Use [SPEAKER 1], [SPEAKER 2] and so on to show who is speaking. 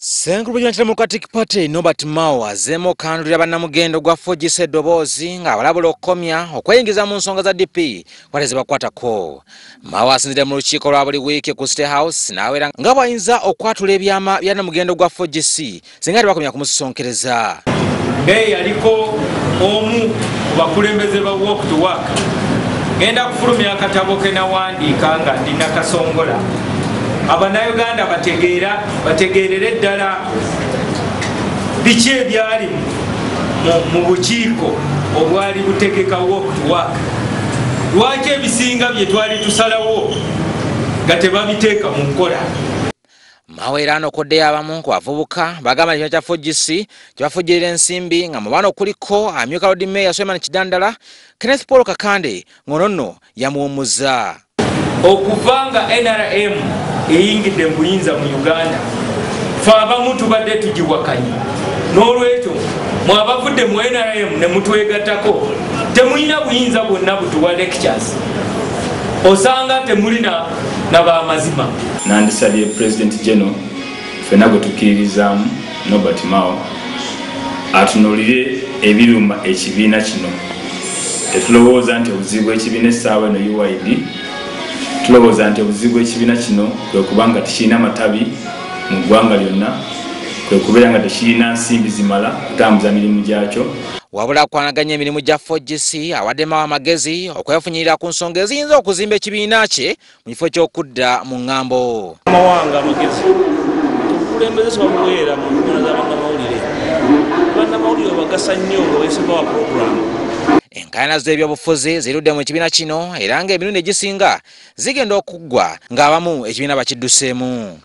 [SPEAKER 1] Senkulu ya Democratic Party Norbert Mao azemo kandulira bannamugendo gwa Fojise Dobozi nga balabula okukomya okweyingiza mu nsonga za DP kwateze bakwatako. Mao asinzidde mu lukiiko lwa buli wiiki ku State House n'awera nga bw'ayinza okwatula ebyama bya nnamugendo gwa Fojise singa tebakomya kumusosonkereza.
[SPEAKER 2] Yaliko omu ku bakulembeze ba Walk to Work genda kufulumya akatabo ke nawandiika nga ndina kasongola. Abannayuganda bategeerere ddala biki ebyali mu bukiiko obwali butegeka Walk to Work. Lwaki ebisinga bye twali tusalawo nga tebabiteeka mu nkola?
[SPEAKER 1] Mao era anokoddeyo abamu ku bavubuka bagamba ekibina kya Fojise kyebafujjirira ensimbi nga mu bano kuliko amyuka Lord Mayor Suleiman Kidandala, Kenneth Paul Kakande ng'ono yamuwummuza.
[SPEAKER 2] Okuvanga NRM eyingidde mu buyinza mu Uganda fe abamu tubadde tugiwakanya, n'olwekyo mwabavudde mu NRM ne mutwegattako temulina buyinza bwonna butuwa lectures, osanga temulina n'abamazima.
[SPEAKER 3] Nandisabye President General ffenna gwe tukkiririzaamu Norbert Mao atunuulire ebiruma ekibiina kino. Tetulowooza nti obuzibu bw'ekibiina essaawa eno UID, tulowooza nti obuzibu bw'ekibiina kino kwe kuba nga tekirina matabi mu ggwanga lyonna, kwe kubeera nga tekirina nsimbi zimala kutambuza mirimu gyakyo.
[SPEAKER 1] Wabula kwanaganya emirimu gya Fojise awadde Mao amagezi okwefunyirira ku nsonga eziyinza okuzimba ekibiina kye mu kifo ky'okudda mu ŋŋambo.
[SPEAKER 4] Amawanga amagezi okulembeze sobamuweera mu nkola z'abannamawulire. Bannamawulire bagasa nnyo nga weesebawa puroguramu.
[SPEAKER 1] Enkaayana z'ebyobufuzi zirudde mu kibiina kino era ng'emirundi egisinga zigenda okuggwa ng'abamu ekibiina bakidduseemu.